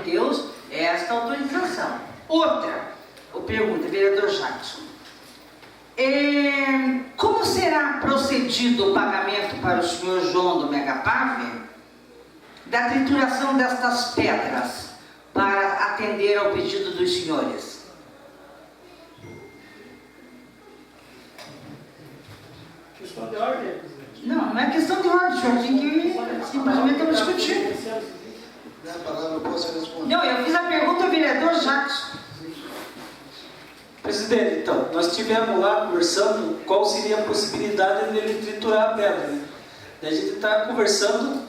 Deus esta autorização. Outra, pergunta, vereador Jackson. Como será procedido o pagamento para o senhor João do Megapave da trituração destas pedras para atender ao pedido dos senhores? Questão de ordem. Não é questão de ordem, o senhor tem que simplesmente discutir. A palavra eu posso responder. Não, eu fiz a pergunta ao vereador Jackson. Presidente, então, nós estivemos lá conversando qual seria a possibilidade dele triturar a pedra, né? Daí a gente está conversando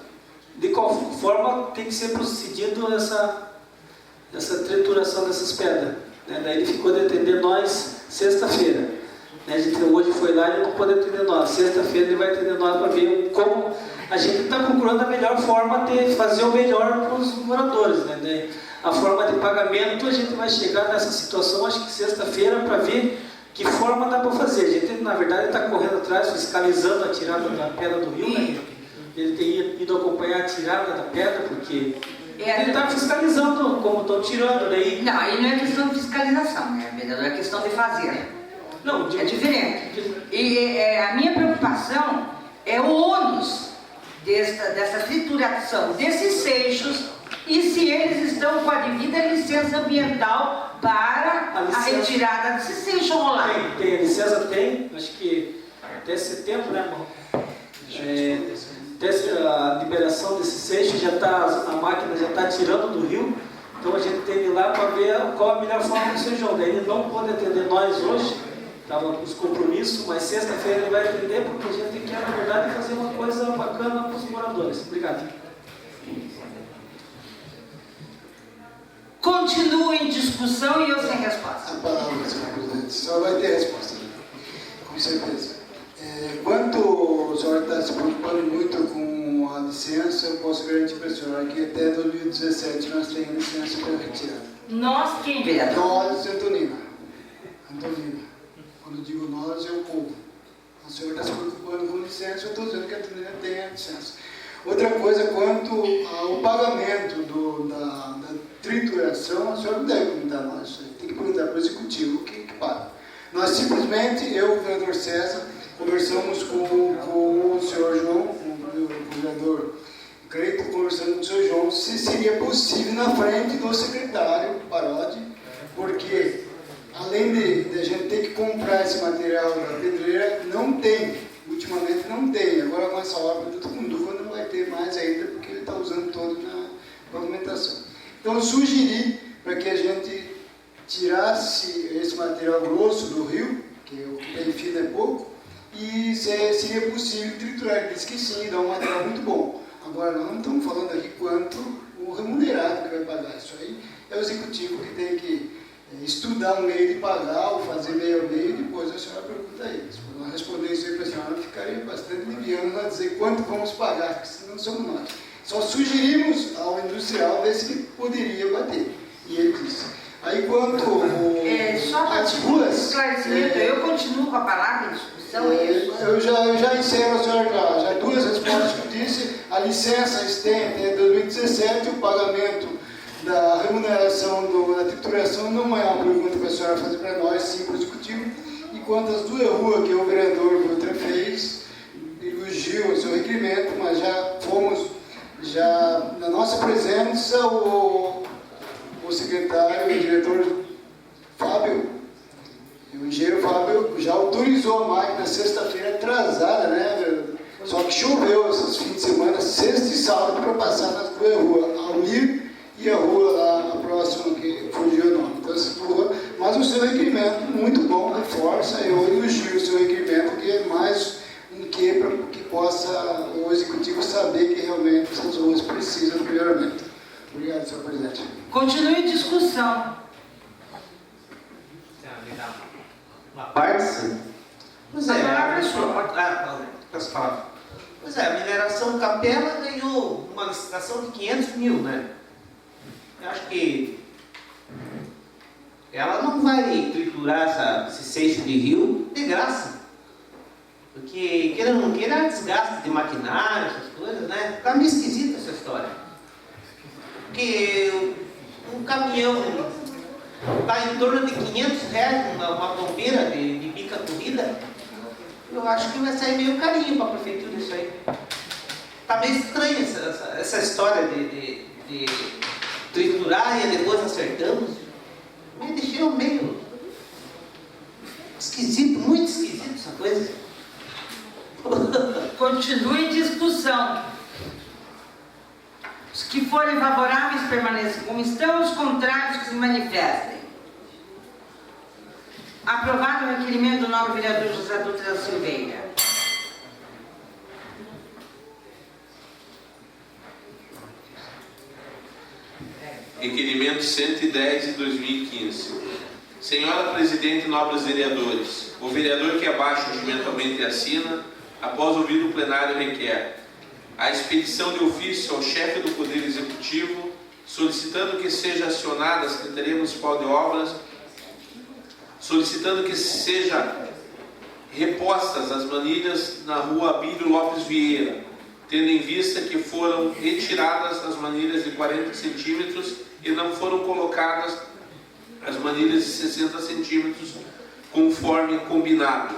de qual forma tem que ser procedido essa trituração dessas pedras, né? Daí ele ficou de atender nós sexta-feira, né? A gente hoje foi lá e ele não pôde atender nós. Sexta-feira ele vai atender nós para ver como a gente está procurando a melhor forma de fazer o melhor para os moradores, né? Daí, a forma de pagamento, a gente vai chegar nessa situação, acho que sexta-feira, para ver que forma dá para fazer. A gente, na verdade, está correndo atrás, fiscalizando a tirada da pedra do rio, né? Ele tem ido acompanhar a tirada da pedra, porque ele está fiscalizando como estão tirando. Daí... Não, aí não é questão de fiscalização, né, vereador? É questão de fazer. Não, é diferente. E a minha preocupação é o ônus dessa trituração desses seixos, e se eles estão com a devida licença ambiental para a retirada desses seixos rolar. Tem, a licença tem, acho que até setembro, né, irmão? Até a liberação desses seixos, a máquina já está tirando do rio, então a gente tem que ir lá para ver qual a melhor forma do São João. Daí ele não pode atender nós hoje, estava com os compromissos, mas sexta-feira ele vai atender, porque a gente quer, na verdade, fazer uma coisa bacana para os moradores. Obrigado. Continua em discussão e eu sem resposta. A palavra, senhor presidente. O senhor vai ter resposta, né? Com certeza. Quanto o senhor está se preocupando muito com a licença, eu posso garantir para o senhor que até 2017 nós temos licença para retirar. Nós quem, vereador? Nós, Antonina. Quando digo nós, é o povo. O senhor está se preocupando com licença, eu estou dizendo que a Antonina tem a licença. Outra coisa, quanto ao pagamento da trituração, o senhor não deve perguntar a nós, tem que perguntar para o executivo o que paga. Nós simplesmente, eu e o vereador César, conversamos com o senhor João, o vereador Creito, conversando com o senhor João, se seria possível na frente do secretário Parodi, porque além de a gente ter que comprar esse material da pedreira, não tem. Ultimamente não tem, agora com essa obra do Tucunduva não vai ter mais ainda, porque ele está usando todo na pavimentação. Então eu sugeri para que a gente tirasse esse material grosso do rio, que o que tem fino é pouco, e seria possível triturar. Ele disse que sim, dá um material muito bom. Agora nós não estamos falando aqui quanto o remunerado que vai pagar. Isso aí é o executivo que tem que estudar um meio de pagar, ou fazer meio a meio, e depois a senhora pergunta a eles. Quando nós responder isso aí para a senhora, ficaria bastante liviano a dizer quanto vamos pagar, porque senão somos nós. Só sugerimos ao industrial ver se ele poderia bater. E ele disse. Aí quanto só para as ruas... esclarecimento, eu continuo com a palavra em discussão. Eu já encerro a senhora já duas respostas que eu disse. A licença tem até 2017, o pagamento da remuneração da trituração não é uma pergunta que a senhora fazer para nós, sim para o executivo. E quanto às duas ruas que o vereador Dutra fez, elogiou o seu requerimento, mas já na nossa presença, o secretário, o diretor Fábio, o engenheiro Fábio já autorizou a máquina sexta-feira atrasada, né? Só que choveu esses fins de semana, sexta e sábado, para passar nas duas ruas, Almir e a rua lá próxima, que fugiu o nome. Então, essa rua, mas o seu requerimento, muito bom, reforça, eu elogio o seu requerimento, que é mais um que para que possa o executivo saber que realmente essas ruas precisam de melhoramento. Obrigado, senhor presidente. Continue em discussão. Uma parte, sim. Pois é, pois é, a mineração Capela ganhou uma licitação de 500 mil, né? Eu acho que ela não vai triturar esse seixo de rio de graça. Porque, queira ou não queira, é desgaste de maquinário, essas coisas, né? Fica meio esquisita essa história. Porque caminhão está em torno de R$500 uma bombeira de bica corrida, eu acho que vai sair meio carinho para a prefeitura isso aí. Está meio estranha essa história de triturar e depois acertamos. Me deixou meio esquisito, muito esquisito essa coisa. Continue discussão. Os que forem favoráveis permaneçam como estão, os contrários que se manifestem. Aprovado o requerimento do nobre vereador José Dutra da Silveira. Requerimento 110 de 2015. Senhora Presidente e nobres vereadores, o vereador que abaixo regimentalmente assina, após ouvir o plenário, requer a expedição de ofício ao chefe do Poder Executivo, solicitando que seja acionada a Secretaria Municipal de Obras, solicitando que seja repostas as manilhas na rua Abílio Lopes Vieira, tendo em vista que foram retiradas as manilhas de 40 centímetros e não foram colocadas as manilhas de 60 centímetros, conforme combinado.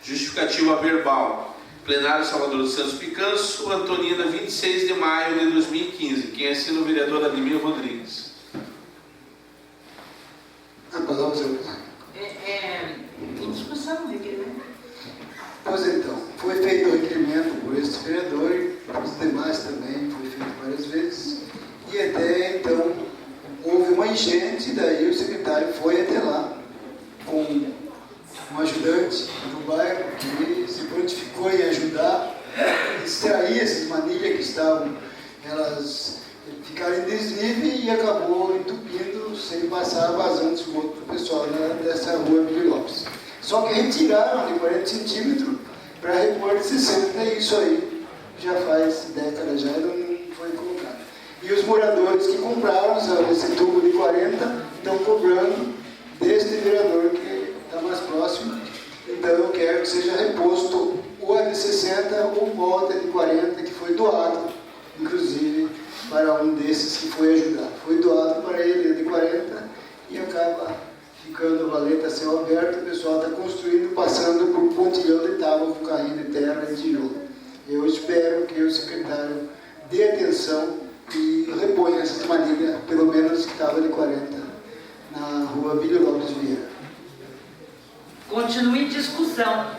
Justificativa verbal. Plenário Salvador dos Santos Picanço, Antonina, 26 de maio de 2015. Quem assina o vereador Ademir Rodrigues. A palavra, senhor. Em discussão, requerimento. Pois então, foi feito o requerimento por este vereador e os demais também, foi feito várias vezes. E até então houve uma enchente, daí o secretário foi até lá com um ajudante do bairro que se prontificou em ajudar a extrair essas manilhas que estavam, elas ficaram em desnível e acabou entupindo sem passar vazão de esgoto para o pessoal dessa rua Emílio Lopes. Só que retiraram de 40 centímetros para repor de 60, e isso aí já faz décadas já não foi colocado. E os moradores que compraram esse tubo de 40 estão cobrando deste vereador que está mais próximo. Então eu quero que seja reposto o de 60 ou volta de 40 que foi doado, inclusive para um desses que foi ajudar. Foi doado para ele de 40 e acaba ficando a valeta a céu aberto, o pessoal está construindo, passando por um pontilhão de tábua com carrinho de terra e tijolo. Eu espero que o secretário dê atenção e reponha essas manilhas, pelo menos que estava de 40, na rua Abílio Lopes Vieira. Continue discussão.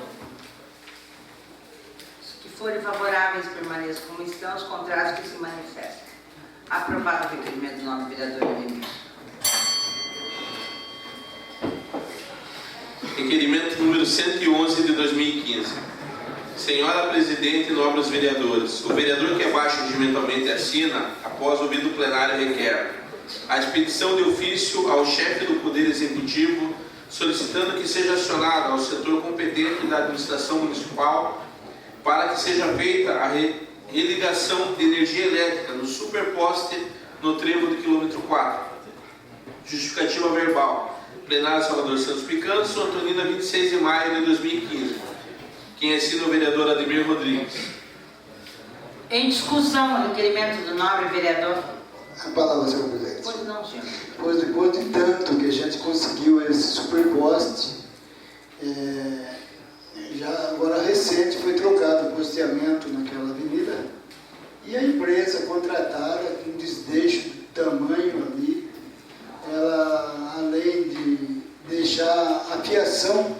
Os que forem favoráveis permaneçam como estão, os contrários que se manifestem. Aprovado o requerimento do nobre vereador Ademir. Requerimento número 111 de 2015. Senhora Presidente e nobres vereadores, o vereador que abaixo regimentalmente assina, após ouvido o plenário, requer a expedição de ofício ao chefe do Poder Executivo, solicitando que seja acionado ao setor competente da administração municipal para que seja feita a religação de energia elétrica no superposte no trevo do quilômetro 4. Justificativa verbal. Plenário Salvador Santos Picanço, Antonina, 26 de maio de 2015. Quem assina o vereador Ademir Rodrigues. Em discussão, o requerimento do nobre vereador. A palavra, senhor presidente. Pois não, senhor. Pois depois de tanto que a gente conseguiu esse superposte, já agora recente foi trocado o posteamento naquela avenida e a empresa contratada com um desdeixo de tamanho ali, ela, além de deixar a fiação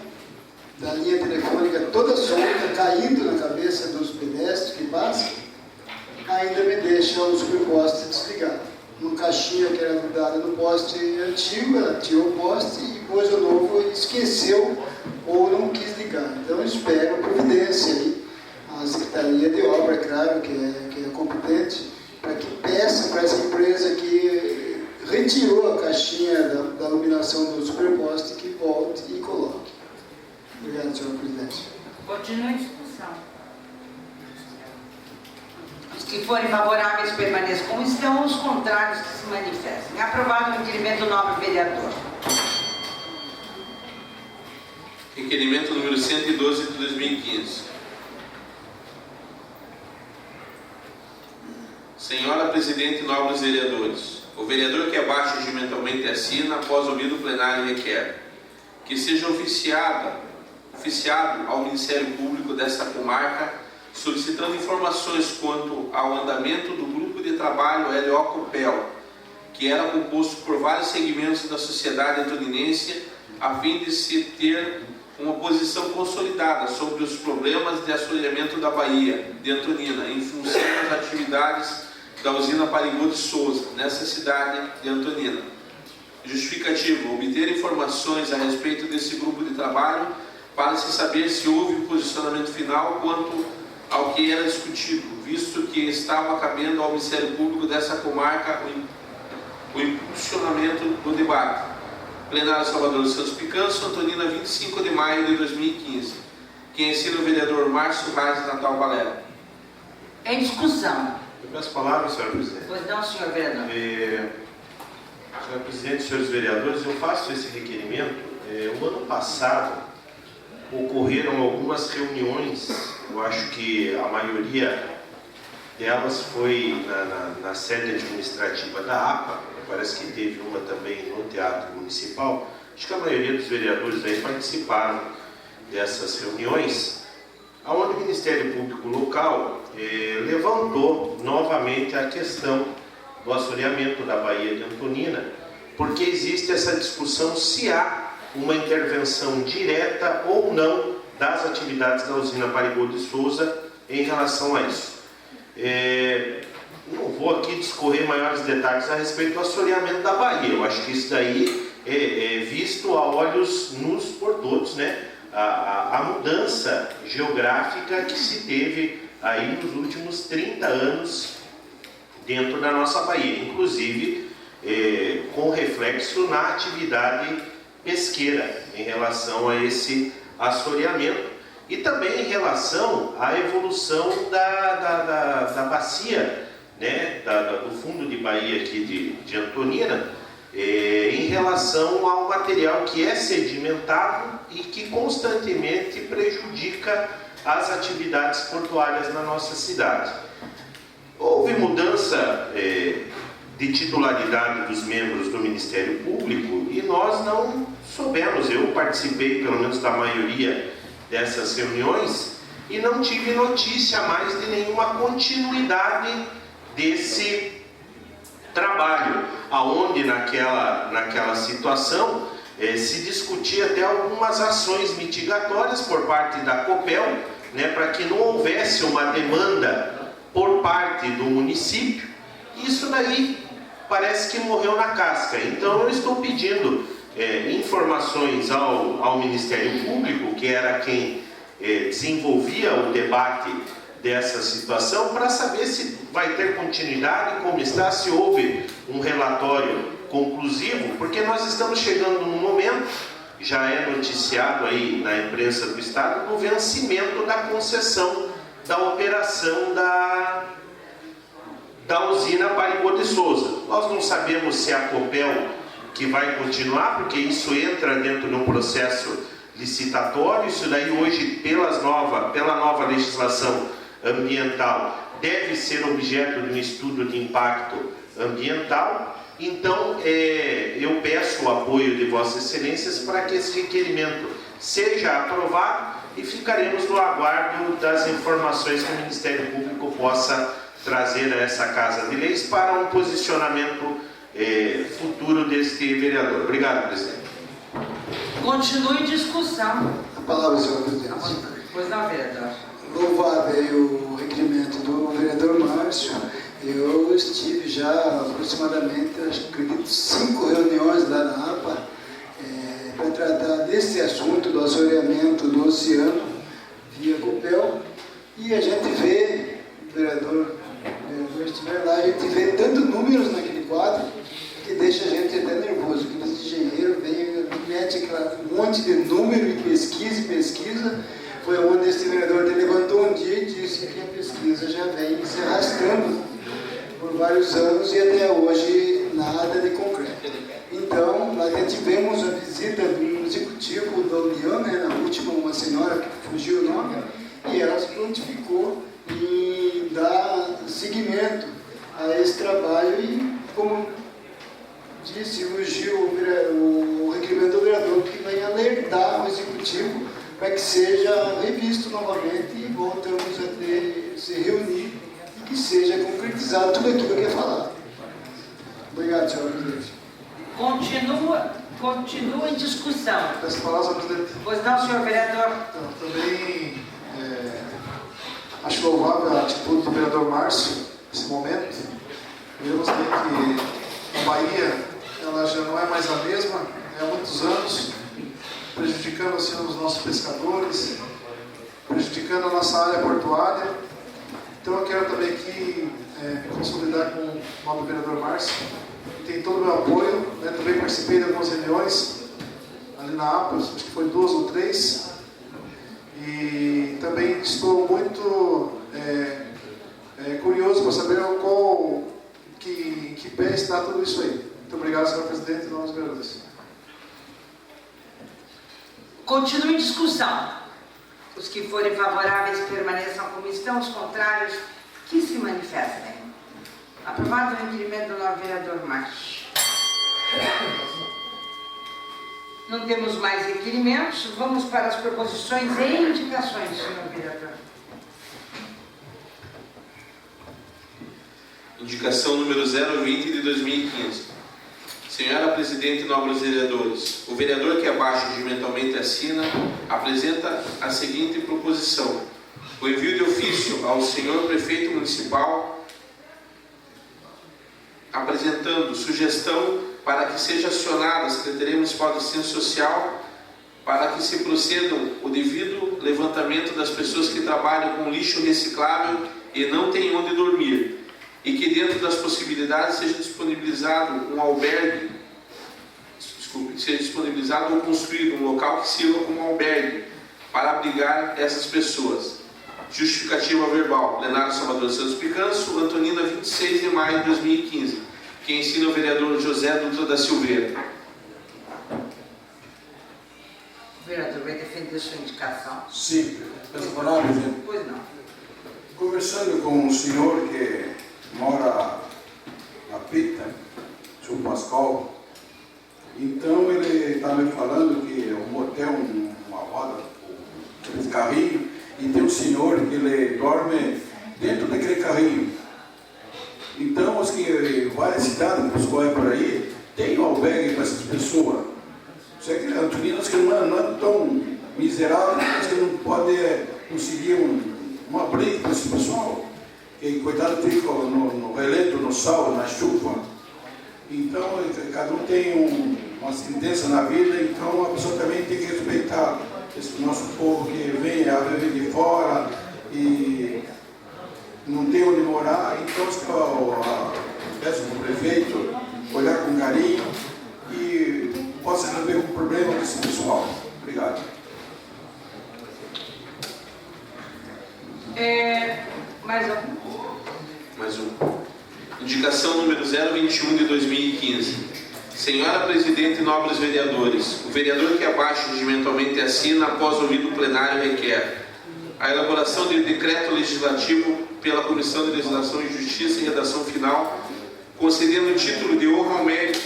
da linha telefônica toda solta, caindo na cabeça dos pedestres que passam, ainda me deixa o superposte desligado. Uma caixinha que era grudada no poste antigo, ela tirou o poste e pôs o novo e esqueceu ou não quis ligar. Então eu espero providência aí, a Secretaria de Obra, claro, que é competente, para que peça para essa empresa que retirou a caixinha da iluminação do superposte que volte e coloque. Obrigado, senhor presidente. Continue em discussão. Os que forem favoráveis permaneçam como estão, os contrários que se manifestem. Aprovado o requerimento do nobre vereador. Requerimento número 112 de 2015. Senhora Presidente e nobres vereadores, o vereador que abaixo regimentalmente assina, após ouvido o plenário, requer que seja oficiado ao Ministério Público desta comarca, solicitando informações quanto ao andamento do grupo de trabalho LO-COPEL, que era composto por vários segmentos da sociedade antoninense, a fim de se ter uma posição consolidada sobre os problemas de assoreamento da Baía de Antonina, em função das atividades da usina Parigô de Souza, nessa cidade de Antonina. Justificativo: obter informações a respeito desse grupo de trabalho para se saber se houve um posicionamento final quanto ao que era discutido, visto que estava cabendo ao Ministério Público dessa comarca o impulsionamento do debate. Plenário Salvador Santos Picanço, Antonina, 25 de maio de 2015. Quem assina o vereador Márcio Reis Natal Valera. Em discussão. Eu peço palavra, senhor presidente. Pois não, senhor vereador. Senhor presidente, senhores vereadores, eu faço esse requerimento. O ano passado ocorreram algumas reuniões, eu acho que a maioria delas foi na sede administrativa da APA, parece que teve uma também no Teatro Municipal. Acho que a maioria dos vereadores aí participaram dessas reuniões, onde o Ministério Público Local levantou novamente a questão do assoreamento da Baía de Antonina, porque existe essa discussão se há uma intervenção direta ou não das atividades da usina Parigô de Souza em relação a isso. Não vou aqui discorrer maiores detalhes a respeito do assoreamento da Baía. Eu acho que isso daí é visto a olhos nus por todos, né? A mudança geográfica que se teve aí nos últimos 30 anos dentro da nossa Baía, inclusive com reflexo na atividade pesqueira em relação a esse assoreamento e também em relação à evolução da bacia, né, do fundo de Baía aqui de Antonina, em relação ao material que é sedimentado e que constantemente prejudica as atividades portuárias na nossa cidade. Houve mudança de titularidade dos membros do Ministério Público e nós não soubemos, eu participei pelo menos da maioria dessas reuniões e não tive notícia mais de nenhuma continuidade desse trabalho, aonde naquela situação se discutia até algumas ações mitigatórias por parte da COPEL, né, para que não houvesse uma demanda por parte do município. Isso daí parece que morreu na casca. Então eu estou pedindo informações ao Ministério Público, que era quem desenvolvia o debate dessa situação, para saber se vai ter continuidade, como está, se houve um relatório conclusivo, porque nós estamos chegando num momento, já é noticiado aí na imprensa do Estado, do vencimento da concessão da operação da usina Parigô de Souza. Nós não sabemos se a COPEL que vai continuar, porque isso entra dentro de um processo licitatório. Isso daí hoje, pela nova legislação ambiental, deve ser objeto de um estudo de impacto ambiental. Então, eu peço o apoio de Vossas Excelências para que esse requerimento seja aprovado e ficaremos no aguardo das informações que o Ministério Público possa trazer a essa Casa de Leis para um posicionamento futuro deste vereador. Obrigado, presidente. Continue discussão. A palavra, senhor presidente. Pois não, vereador. Louvável o requerimento do vereador Márcio. Eu estive já aproximadamente, acredito, 5 reuniões lá na APA para tratar desse assunto do assoreamento do oceano via COPEL. E a gente vê, o vereador estiver lá, a gente vê tanto números naquele quadro que deixa a gente até nervoso. Aqueles engenheiros vêm, mete um monte de número e pesquisa. Foi onde esse vereador levantou um dia e disse que a pesquisa já vem se arrastando por vários anos e até hoje nada de concreto. Então, nós tivemos a visita do executivo da União, né, na última, uma senhora que fugiu o nome, e ela se prontificou em dar seguimento a esse trabalho e, como disse o Gil, o requerimento do vereador, que vem alertar o executivo para que seja revisto novamente e voltamos a se reunir e que seja concretizado tudo aquilo que é falado. Obrigado, senhor presidente. Continua em discussão. Peço a palavra, senhor presidente. Pois não, senhor vereador? Então, também acho louvável a atitude do vereador Márcio nesse momento. Devemos dizer que a Bahia ela já não é mais a mesma, há muitos anos, prejudicando assim os nossos pescadores, prejudicando a nossa área portuária. Então eu quero também aqui me consolidar com o nobre vereador Márcio, que tem todo o meu apoio, né? Também participei de algumas reuniões ali na APA, acho que foi 2 ou 3, e também estou muito curioso para saber que pé está tudo isso aí. Muito obrigado, senhor presidente, e nós vereadores. Continua em discussão. Os que forem favoráveis permaneçam como estão, os contrários que se manifestem. Aprovado o requerimento do novo vereador Márcio. Não temos mais requerimentos, vamos para as proposições e indicações, senhor vereador. Indicação número 020 de 2015. Senhora Presidente e nobres vereadores, o vereador que abaixo regimentalmente assina apresenta a seguinte proposição: o envio de ofício ao senhor prefeito municipal apresentando sugestão para que seja acionada a Secretaria Municipal de Assistência Social para que se procedam o devido levantamento das pessoas que trabalham com lixo reciclável e não têm onde dormir, e que dentro das possibilidades seja disponibilizado um albergue, seja disponibilizado ou construído um local que sirva como albergue para abrigar essas pessoas. Justificativa verbal, plenário Salvador Santos Picanço, Antonina, 26 de maio de 2015. Quem ensina o vereador José Dutra da Silveira. O vereador vai defender sua indicação? Sim, peço a palavra, presidente. Pois não. Conversando com o senhor que mora na Pita, o senhor Pascoal, então ele está me falando que o motel, uma roda, aquele carrinho, e tem um senhor que ele dorme dentro daquele carrinho. Então, as que várias cidades que escolhem por aí, tem um albergue para essas pessoas. Só que Antoninas que não é tão miserável, mas que não pode conseguir um abrigo para esse pessoal. Que coitado fica no relento, no sol, na chuva. Então, cada um tem uma sentença na vida, então a pessoa também tem que respeitar esse nosso povo que vem a viver de fora e não tem onde morar. Então, peço para o prefeito olhar com carinho e possa resolver o problema desse pessoal. Obrigado. Mais um. Mais um. Indicação número 021 de 2015. Senhora Presidente e nobres vereadores, o vereador que abaixo regimentalmente assina, após ouvido o plenário, requer a elaboração de decreto legislativo pela Comissão de Legislação e Justiça em redação final, concedendo o título de honra ao mérito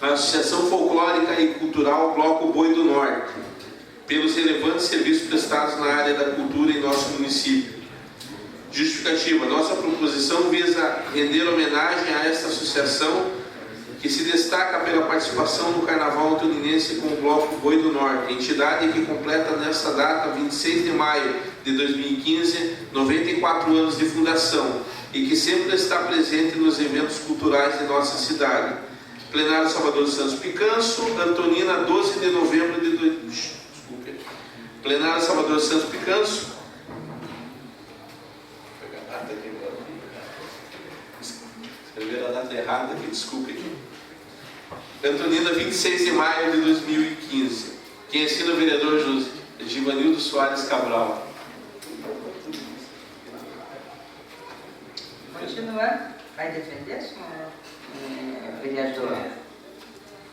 à Associação Folclórica e Cultural Bloco Boi do Norte, pelos relevantes serviços prestados na área da cultura em nosso município. Justificativa: nossa proposição visa render homenagem a esta associação que se destaca pela participação no Carnaval Antoninense com o Bloco Boi do Norte, entidade que completa nesta data, 26 de maio de 2015, 94 anos de fundação e que sempre está presente nos eventos culturais de nossa cidade. Plenário Salvador Santos Picanço, Antonina, 12 de novembro de... Desculpe. Plenário Salvador Santos Picanço. Vou pegar a data aqui agora. Escrever a data errada aqui, desculpe aqui. Antonina, 26 de maio de 2015. Quem assina o vereador Givanildo Soares Cabral. Continua. Vai defender, senhor vereador?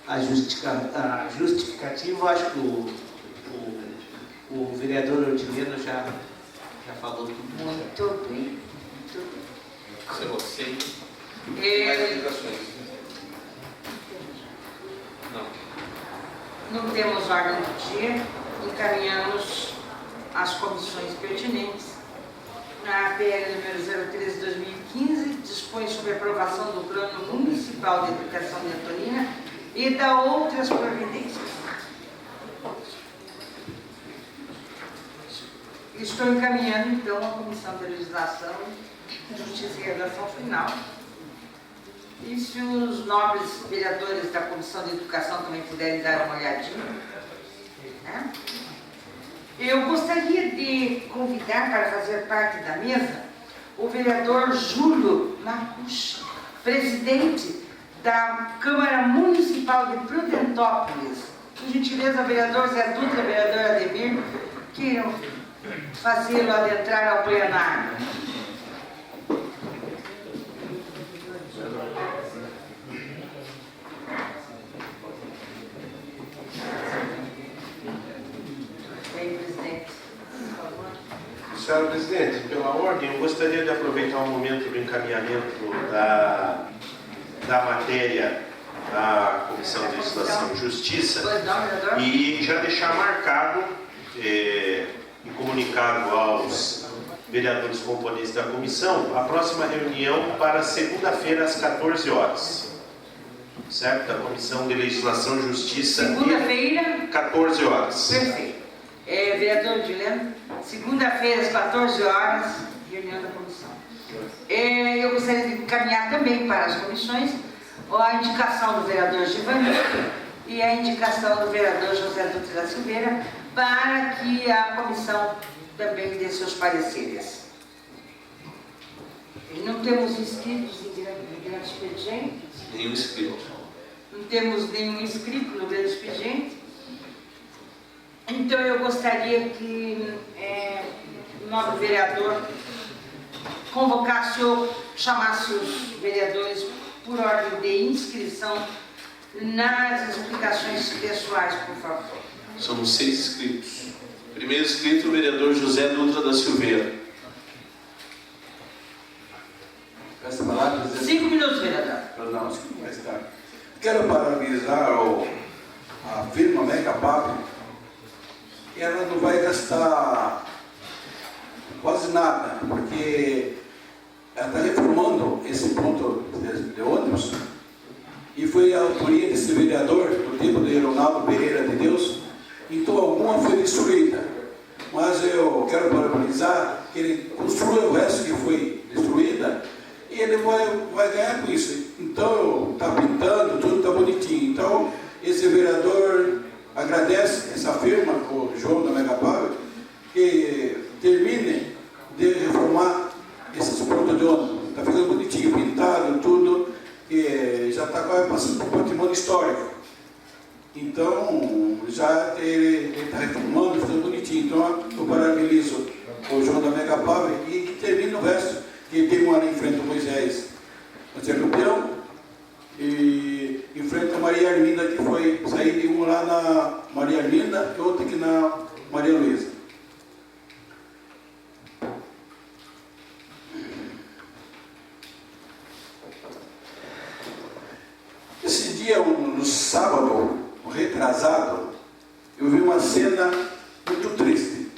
A justificativa, acho que o vereador Odileno já falou tudo. Muito bem. Isso é você. Mais indicações? Não. Não temos ordem do dia, encaminhamos as comissões pertinentes. Na PL número 03/2015, dispõe sobre a aprovação do Plano Municipal de Educação de Antonina e da outras providências. Estou encaminhando, então, a Comissão de Legislação, Justiça e Redação Final. E se os nobres vereadores da Comissão de Educação também puderem dar uma olhadinha. Né? Eu gostaria de convidar para fazer parte da mesa o vereador Júlio Nacucha, presidente da Câmara Municipal de Prudentópolis. Por gentileza, vereador Zé Dutra, vereador Ademir, que fazê-lo adentrar ao plenário. Senhora Presidente, pela ordem, eu gostaria de aproveitar o momento do encaminhamento da matéria da Comissão de Legislação e Justiça e já deixar marcado e comunicado aos vereadores componentes da comissão a próxima reunião para segunda-feira às 14 horas. Certo? Da Comissão de Legislação e Justiça. Segunda-feira? 14 horas. Perfeito. Vereador Juliano, segunda-feira às 14 horas, reunião da comissão. Eu gostaria de encaminhar também para as comissões a indicação do vereador Givanni e a indicação do vereador José Dutra da Silveira para que a comissão também dê seus pareceres. E não temos inscritos em grande expediente? Nenhum inscrito. Não temos nenhum inscrito no grande expediente? Então eu gostaria que o novo vereador convocasse ou chamasse os vereadores por ordem de inscrição nas explicações pessoais, por favor. Somos 6 inscritos. Primeiro inscrito, o vereador José Dutra da Silveira. Essa palavra, 5 minutos, vereador. Não, 5 mais tarde. Quero parabenizar a firma Megapap. Ela não vai gastar quase nada, porque ela está reformando esse ponto de ônibus e foi a autoria desse vereador do tempo de Ronaldo Pereira de Deus, então alguma foi destruída, mas eu quero parabenizar que ele construiu o resto que foi destruída e ele vai ganhar com isso. Então está pintando, tudo está bonitinho. Então esse vereador agradece essa firma, o João da Megapap, que termine de reformar esses pontos de ônibus. Está ficando bonitinho, pintado, tudo, e já está quase passando por patrimônio histórico. Então, já ele está reformando, ficando bonitinho. Então, eu parabenizo o João da Megapap e que termine o resto, que tem um ano em frente ao Moisés Peão, e enfrenta a Maria Arminda, que foi sair de um lá na Maria Arminda e outro aqui na Maria Luísa. Esse dia, no sábado, retrasado, eu vi uma cena muito triste.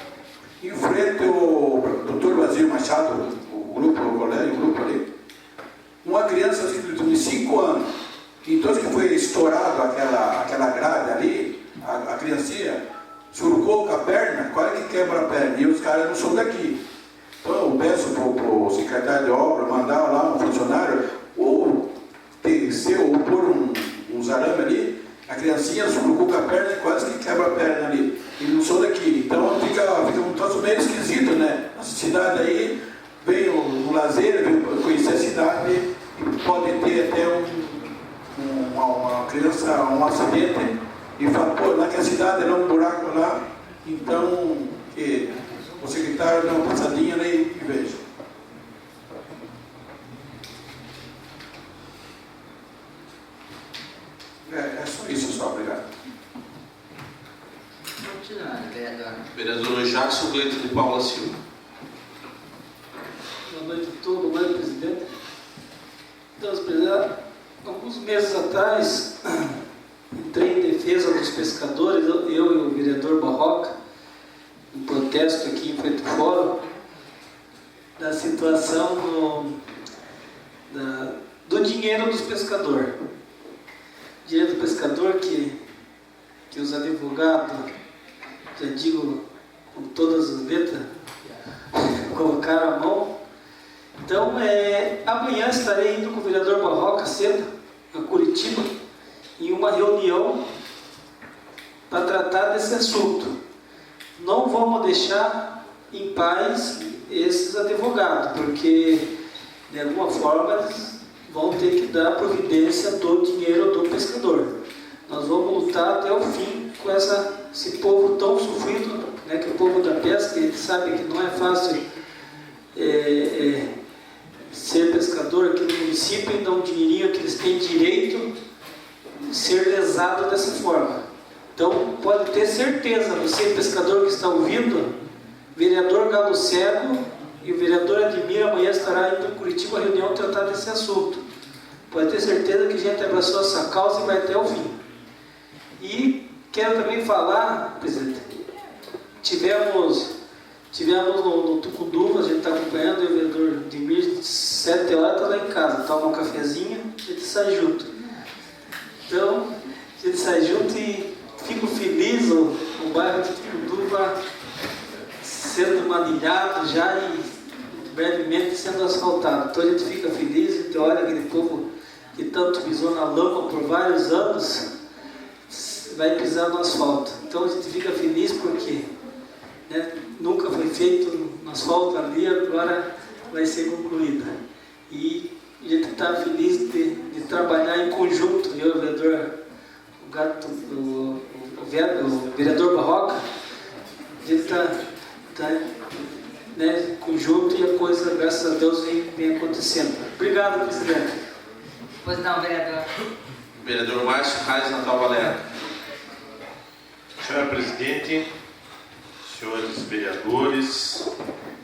Em frente ao Dr. Vazio Machado, o grupo, o colégio, o grupo ali, uma criança de 5 anos. Então, que foi estourado aquela grade ali, a criancinha surcou com a perna, quase que quebra a perna, e os caras não são daqui. Então, eu peço para o secretário de obra mandar lá um funcionário, ou tecer, ou pôr uns arame ali, a criancinha surcou com a perna e quase que quebra a perna ali. E não são daqui. Então, fica um troço meio esquisito, né? Nossa cidade aí, vem o lazer, vem conhecer a cidade, e pode ter até uma criança, um acidente, e fala, pô, naquela cidade era um buraco lá, então o secretário dá uma passadinha ali e veja. É só isso, só, obrigado. Continuando, vereador. Vereador Jackson Cleito de Paula Silva. Boa noite a todos, boa noite, presidente. Então, Alguns meses atrás, entrei em defesa dos pescadores, eu e o vereador Barroca, um protesto aqui em frente ao fórum, da situação do dinheiro dos pescadores. Dinheiro do pescador que os advogados, já digo com todas as letras, colocaram a mão. Então, amanhã estarei indo com o vereador Barroca cedo, a Curitiba, em uma reunião para tratar desse assunto. Não vamos deixar em paz esses advogados, porque de alguma forma eles vão ter que dar providência do dinheiro do pescador. Nós vamos lutar até o fim com esse povo tão sofrido, né, que é o povo da pesca. Eles sabem que não é fácil ser pescador aqui no município e dar um dinheirinho que eles têm direito de ser lesado dessa forma. Então, pode ter certeza, você pescador que está ouvindo, vereador Galo Cego e o vereador Admir amanhã estará indo em Curitiba a reunião tratar desse assunto. Pode ter certeza que a gente abraçou essa causa e vai até o fim. E quero também falar, presidente, tivemos no Tucunduva, a gente está acompanhando, o vereador Admir, 7 horas está lá em casa, toma um cafezinho, a gente sai junto. Então, a gente sai junto e fico feliz, o bairro de Tucunduva sendo manilhado já e brevemente sendo asfaltado. Então a gente fica feliz, a gente olha aquele povo que tanto pisou na lama por vários anos, vai pisar no asfalto. Então a gente fica feliz porque, né, nunca foi feito no asfalto ali, agora vai ser concluída. E a gente está feliz de trabalhar em conjunto, eu, o vereador, o vereador Barroca, a gente está né, conjunto e a coisa, graças a Deus, vem acontecendo. Obrigado, presidente. Pois não, vereador. Vereador Márcio Reis Natal Valério. Senhora presidente, senhores vereadores,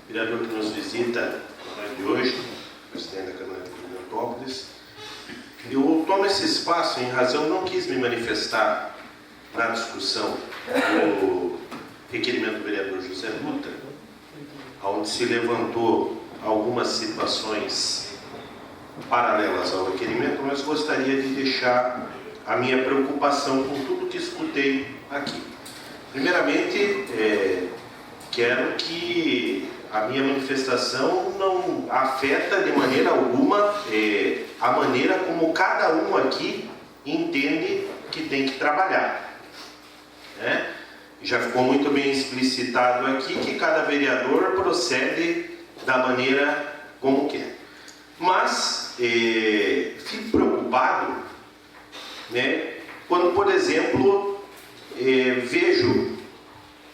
vereador que nos visita na noite de hoje, presidente da Câmara de Pimentópolis, eu tomo esse espaço em razão, não quis me manifestar na discussão do requerimento do vereador José Dutra, onde se levantou algumas situações paralelas ao requerimento, mas gostaria de deixar a minha preocupação com tudo que escutei aqui. Primeiramente, quero que a minha manifestação não afeta de maneira alguma a maneira como cada um aqui entende que tem que trabalhar, né? Já ficou muito bem explicitado aqui que cada vereador procede da maneira como quer. Mas fico preocupado, né, quando, por exemplo, vejo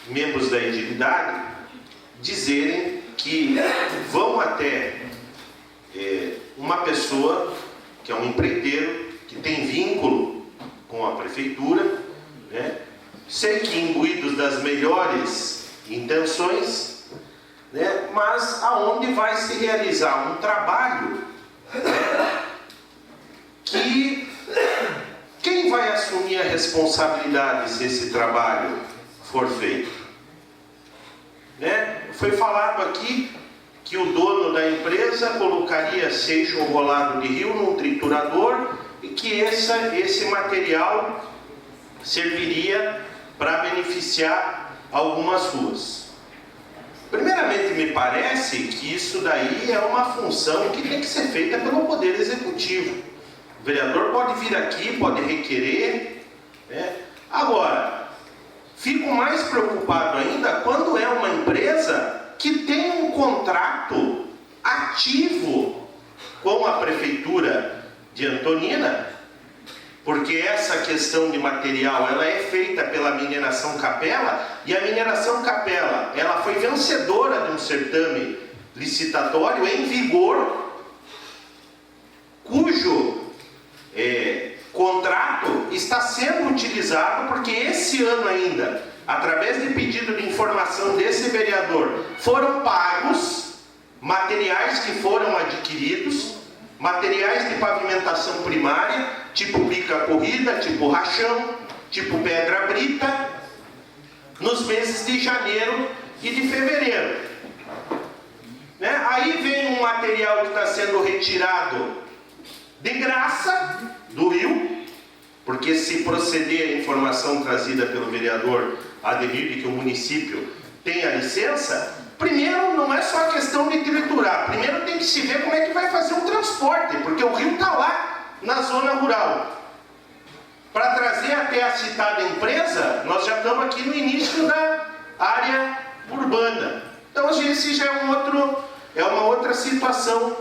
membros da entidade dizerem que vão até uma pessoa que é um empreiteiro, que tem vínculo com a prefeitura, né, sei que imbuídos das melhores intenções, né, mas aonde vai se realizar um trabalho, né, que quem vai assumir a responsabilidade se esse trabalho for feito? Né? Foi falado aqui que o dono da empresa colocaria seixo ou rolado de rio num triturador e que esse material serviria para beneficiar algumas ruas. Primeiramente, me parece que isso daí é uma função que tem que ser feita pelo Poder Executivo. O vereador pode vir aqui, pode requerer, né? Agora, fico mais preocupado ainda quando é uma empresa que tem um contrato ativo com a Prefeitura de Antonina, porque essa questão de material ela é feita pela Mineração Capela, e a Mineração Capela ela foi vencedora de um certame licitatório em vigor, cujo contrato está sendo utilizado, porque esse ano ainda, através de pedido de informação desse vereador, foram pagos materiais que foram adquiridos, materiais de pavimentação primária, tipo bica corrida, tipo rachão, tipo pedra brita, nos meses de janeiro e de fevereiro. Né? Aí vem um material que está sendo retirado de graça do rio, porque se proceder a informação trazida pelo vereador Ademir de que o município tem a licença, primeiro não é só questão de triturar, primeiro tem que se ver como é que vai fazer o transporte, porque o rio está lá na zona rural. Para trazer até a citada empresa, nós já estamos aqui no início da área urbana. Então esse já é uma outra situação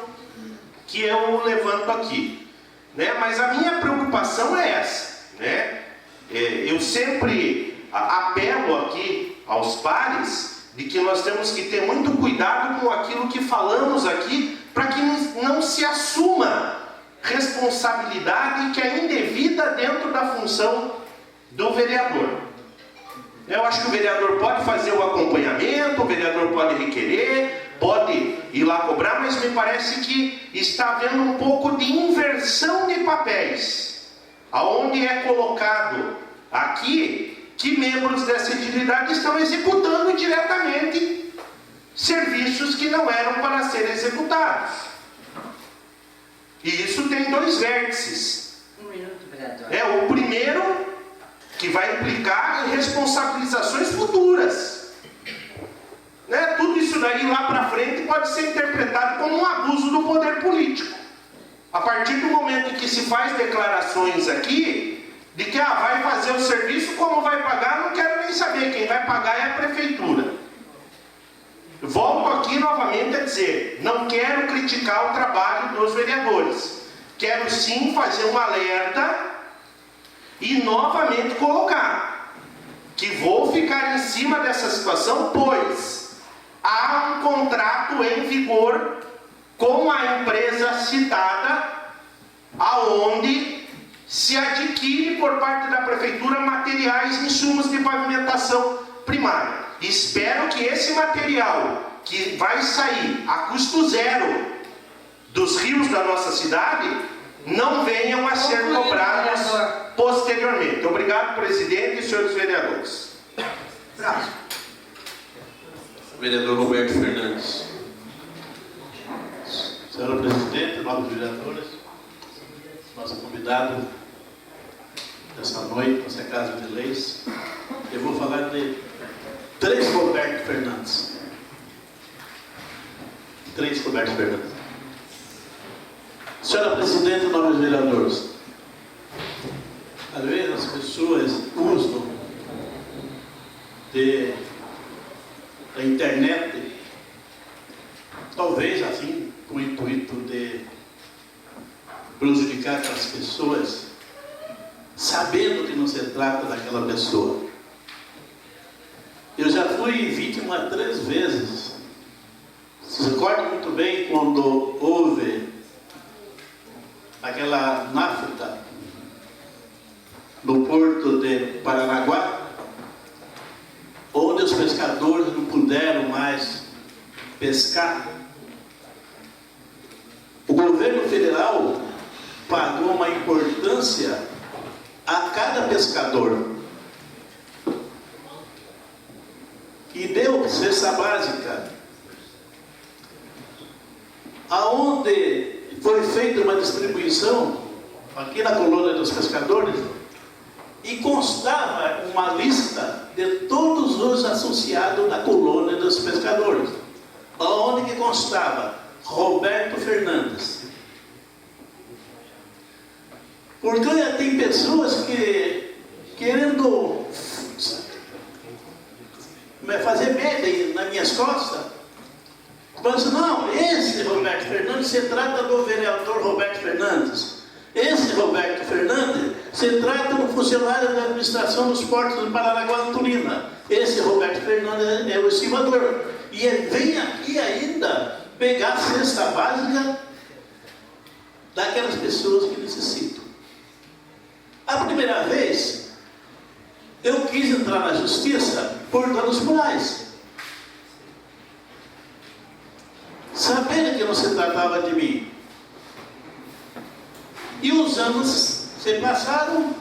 que eu levanto aqui, né? Mas a minha preocupação é essa, né? Eu sempre apelo aqui aos pares de que nós temos que ter muito cuidado com aquilo que falamos aqui, para que não se assuma responsabilidade que é indevida dentro da função do vereador. Eu acho que o vereador pode fazer o acompanhamento, o vereador pode requerer, pode ir lá cobrar, mas me parece que está havendo um pouco de inversão de papéis, aonde é colocado aqui que membros dessa entidade estão executando diretamente serviços que não eram para ser executados. E isso tem dois vértices. Um minuto, vereador. O primeiro, que vai implicar em responsabilizações futuras. Né? Tudo isso daí lá para frente pode ser interpretado como um abuso do poder político. A partir do momento em que se faz declarações aqui, de que vai fazer o serviço, como vai pagar, não quero nem saber. Quem vai pagar é a prefeitura. Volto aqui novamente a dizer, não quero criticar o trabalho dos vereadores. Quero sim fazer um alerta e novamente colocar que vou ficar em cima dessa situação, pois há um contrato em vigor com a empresa citada, aonde se adquire por parte da prefeitura materiais e insumos de pavimentação primária. Espero que esse material, que vai sair a custo zero dos rios da nossa cidade, não venham a ser cobrados posteriormente. Obrigado, presidente e senhores vereadores. Próximo. Vereador Roberto Fernandes. Senhora presidente, nobres vereadores, nosso convidado dessa noite, nessa Casa de Leis, eu vou falar de 3 Roberto Fernandes. 3 Roberto Fernandes. Senhora presidente, nobres vereadores, às vezes as pessoas usam da internet, talvez assim, com o intuito de prejudicar as pessoas, sabendo que não se trata daquela pessoa. Eu já fui vítima 3 vezes. Se recorda muito bem quando houve aquela náufraga no porto de Paranaguá, onde os pescadores não puderam mais pescar. O governo federal pagou uma importância a cada pescador e deu cesta básica, aonde foi feita uma distribuição aqui na colônia dos pescadores e constava uma lista de todos os associados da colônia dos pescadores, aonde que constava Roberto Fernandes. Porque tem pessoas que, querendo fazer média nas minhas costas, mas não, esse Roberto Fernandes se trata do vereador Roberto Fernandes. Esse Roberto Fernandes se trata do funcionário da administração dos portos de Paranaguá e Turina. Esse Roberto Fernandes é o estimador. E ele vem aqui ainda pegar a cesta básica daquelas pessoas que necessitam. A primeira vez, eu quis entrar na justiça por danos morais, sabendo que não se tratava de mim. E os anos se passaram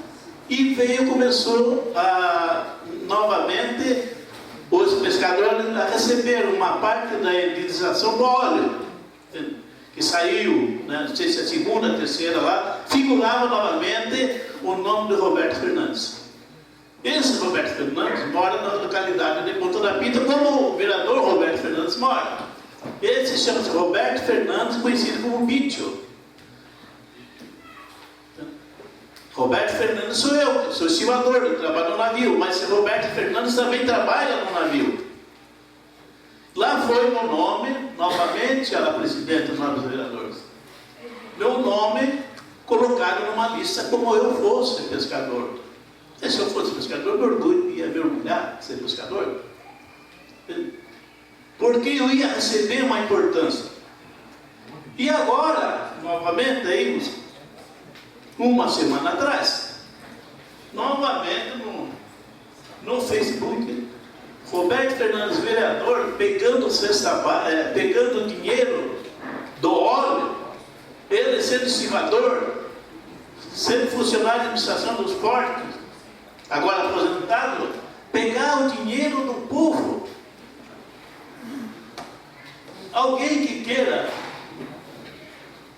e começou novamente os pescadores a receber uma parte da indenização do óleo, que saiu, né, não sei se é a segunda, a terceira lá, figurava novamente o nome de Roberto Fernandes. Esse Roberto Fernandes mora na localidade de Ponta da Pinta, como o vereador Roberto Fernandes mora. Esse chama-se Roberto Fernandes, conhecido como Bicho. Roberto Fernandes sou eu, sou estivador, eu trabalho no navio, mas Roberto Fernandes também trabalha no navio. Lá foi meu nome, novamente, ela presidente dos vereadores. Meu nome colocado numa lista como eu fosse pescador. E se eu fosse pescador, ia me orgulhar de ser pescador. Porque eu ia receber uma importância. E agora, novamente, aí, uma semana atrás, novamente no Facebook, Roberto Fernandes, vereador, pegando dinheiro do óleo, ele sendo estivador, sendo funcionário de administração dos portos, agora aposentado, pegar o dinheiro do povo. Alguém que queira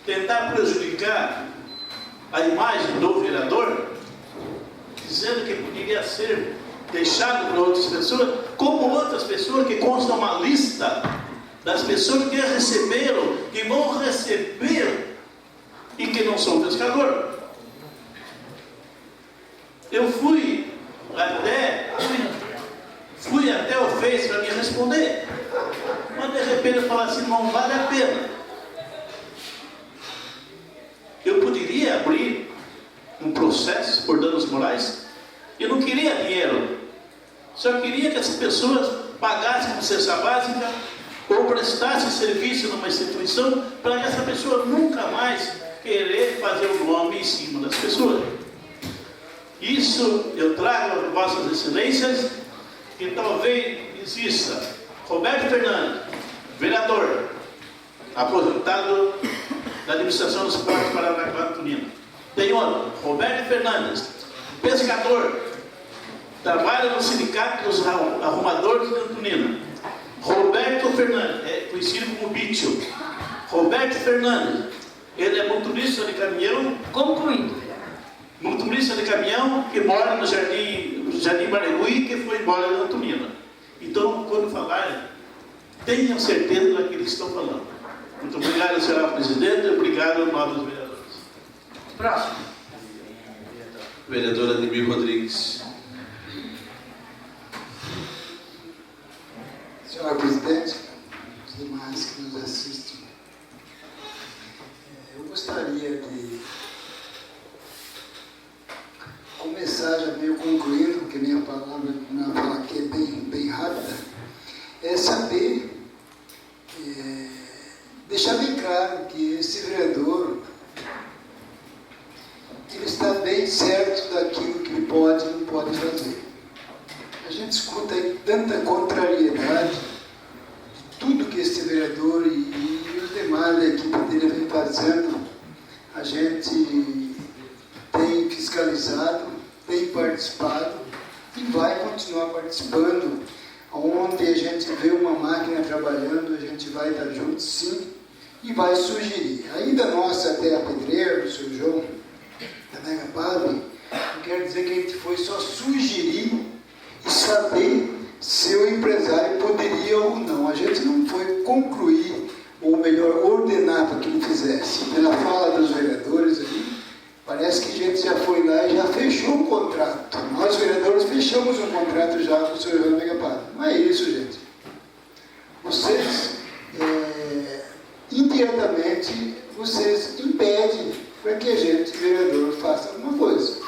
tentar prejudicar a imagem do vereador, dizendo que poderia ser deixado para outras pessoas, como outras pessoas que constam uma lista das pessoas que receberam, que vão receber e que não são pescadores. Eu fui até o Face para me responder, mas de repente eu falei assim, não vale a pena. Eu poderia abrir um processo por danos morais. Eu não queria dinheiro, só queria que as pessoas pagassem uma cesta básica ou prestassem serviço numa instituição para que essa pessoa nunca mais querer fazer o nome em cima das pessoas. Isso eu trago às vossas excelências, que talvez exista Roberto Fernandes, vereador, aposentado da administração dos portos Paranaguá-Tunina. Tem outro, Roberto Fernandes, pescador, trabalha no sindicato dos arrumadores de Antonina. Roberto Fernandes, conhecido como Bicho. Roberto Fernandes, ele é motorista de caminhão. Concluindo. Motorista de caminhão que mora no Jardim Barigui, que foi embora de Antonina. Então, quando falarem, tenham certeza daquilo que estão falando. Muito obrigado, senhora presidente, obrigado, nobres vereadores. Próximo. Vereadora Ademir Rodrigues. Senhora presidente, os demais que nos assistem, eu gostaria de começar já meio concluindo, porque minha palavra na fala aqui é bem rápida, é saber, deixar bem claro que esse vereador, ele está bem certo daquilo que ele pode e não pode fazer. A gente escuta aí tanta contrariedade de tudo que esse vereador e os demais da equipe dele vem fazendo. A gente tem fiscalizado, tem participado e vai continuar participando. Onde a gente vê uma máquina trabalhando, a gente vai estar junto, sim, e vai sugerir. Ainda nossa até a pedreira, do seu João, da Mega Pave, não quer dizer que a gente foi só sugerir e saber se o empresário poderia ou não. A gente não foi concluir, ou melhor, ordenar para que ele fizesse. Pela fala dos vereadores ali, parece que a gente já foi lá e já fechou um contrato. Nós, vereadores, fechamos um contrato já com o senhor João Megapado. Não é isso, gente. Vocês, indiretamente, vocês impedem para que a gente, vereador, faça alguma coisa.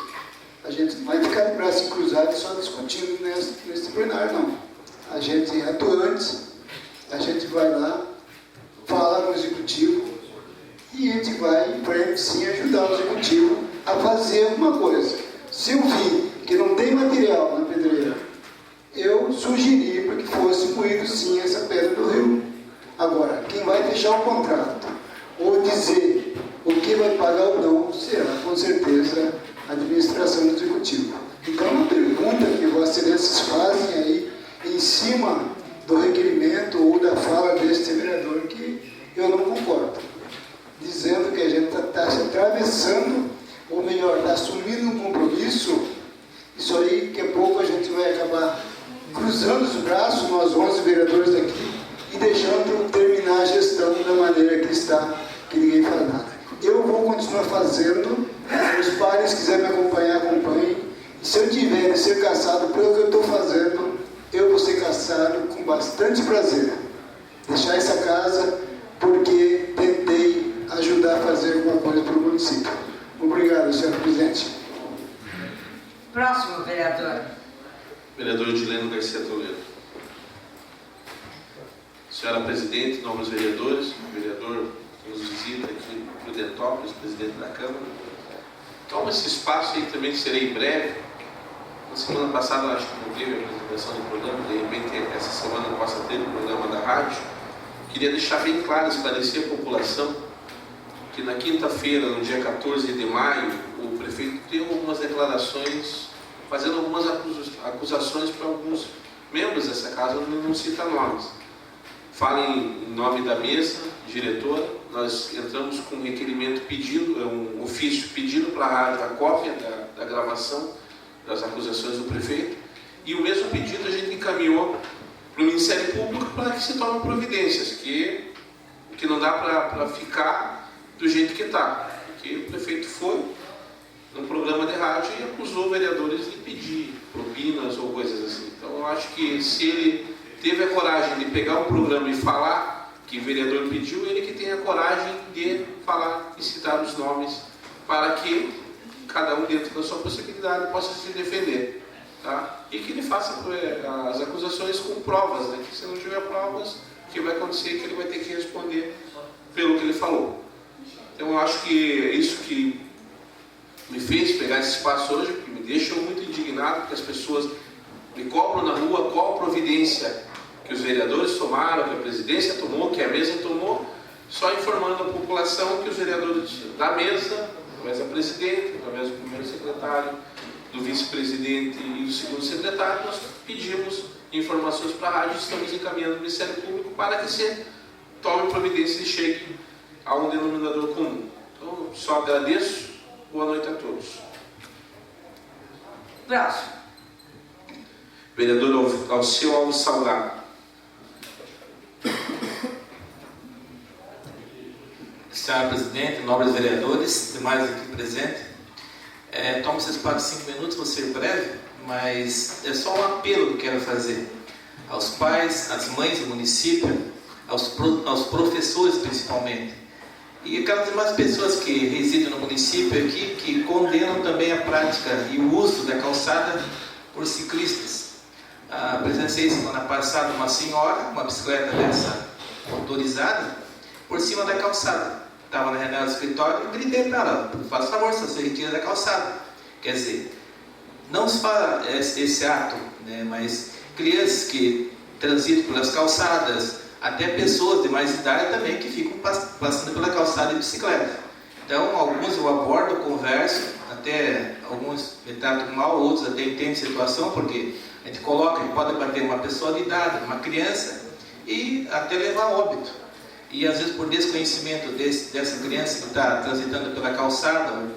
A gente não vai ficar de braço cruzado só discutindo nesse plenário, não. A gente é atuante, a gente vai lá, fala com o executivo, e a gente vai, em frente, sim, ajudar o executivo a fazer alguma coisa. Se eu vi que não tem material na pedreira, eu sugeri para que fosse moído, sim, essa pedra do rio. Agora, quem vai fechar o contrato, ou dizer O que vai pagar ou não será, com certeza, a administração do Executivo. Então, uma pergunta que Vossas Excelências fazem aí, em cima do requerimento ou da fala deste vereador, que eu não concordo. Dizendo que a gente está se atravessando, ou melhor, está assumindo um compromisso, isso aí, daqui a pouco a gente vai acabar cruzando os braços, nós 11 vereadores daqui, e deixando terminar a gestão da maneira que está, que ninguém faz nada. Eu vou continuar fazendo, os pares quiserem me acompanhar, acompanhem, e se eu tiver de ser caçado pelo que eu estou fazendo, eu vou ser caçado com bastante prazer. Deixar essa casa porque tentei ajudar a fazer alguma coisa para o município. Obrigado, senhor presidente. Próximo vereador. Vereador Edileno Garcia Toledo. Senhora presidente, nobres vereadores, o vereador que nos visita aqui, Prudentópolis, presidente da Câmara. Toma esse espaço aí, também serei breve. Na semana passada, acho que não teve a apresentação do programa, de repente essa semana não possa ter o programa da rádio. Queria deixar bem claro, esclarecer a população, que na quinta-feira, no dia 14 de maio, o prefeito deu algumas declarações, fazendo algumas acusações para alguns membros dessa casa, não cita nomes. Fala em nome da mesa diretora, nós entramos com um requerimento pedindo, um ofício pedindo para a rádio a cópia da gravação das acusações do prefeito, e o mesmo pedido a gente encaminhou para o Ministério Público para que se tomem providências, que não dá para ficar do jeito que está, porque o prefeito foi num programa de rádio e acusou vereadores de pedir propinas ou coisas assim. Então eu acho que se ele teve a coragem de pegar o programa e falar que o vereador pediu, ele que tem a coragem de falar e citar os nomes para que cada um dentro da sua possibilidade possa se defender, tá? E que ele faça as acusações com provas, né? Que se não tiver provas, o que vai acontecer é que ele vai ter que responder pelo que ele falou. Então eu acho que isso que me fez pegar esse espaço hoje, que me deixa muito indignado, porque as pessoas me cobram na rua qual a providência que os vereadores tomaram, que a presidência tomou, que a mesa tomou, só informando a população que os vereadores da mesa, através da presidente, através do primeiro secretário, do vice-presidente e do segundo secretário, nós pedimos informações para a rádio, estamos encaminhando o Ministério Público para que se tome providência e chegue a um denominador comum. Então, só agradeço. Boa noite a todos. Próximo. Vereador Alceu Alves Salgado. Senhora presidente, nobres vereadores, demais aqui presentes, tomo esse espaço de 5 minutos, vou ser breve, mas é só um apelo que eu quero fazer aos pais, às mães do município, aos professores principalmente, e aquelas demais pessoas que residem no município aqui, que condenam também a prática e o uso da calçada por ciclistas. Presenciei semana passada uma senhora, uma bicicleta dessa autorizada, por cima da calçada. Estava na reunião do escritório e gritei para ela: faz favor, você retira da calçada. Quer dizer, não se fala esse ato, né, mas crianças que transitam pelas calçadas, até pessoas de mais idade também que ficam passando pela calçada de bicicleta. Então, alguns eu abordo, converso, até alguns me tratam mal, outros até entendem a situação, porque a gente coloca que pode bater uma pessoa de idade, uma criança, e até levar a óbito. E às vezes por desconhecimento dessa criança que está transitando pela calçada,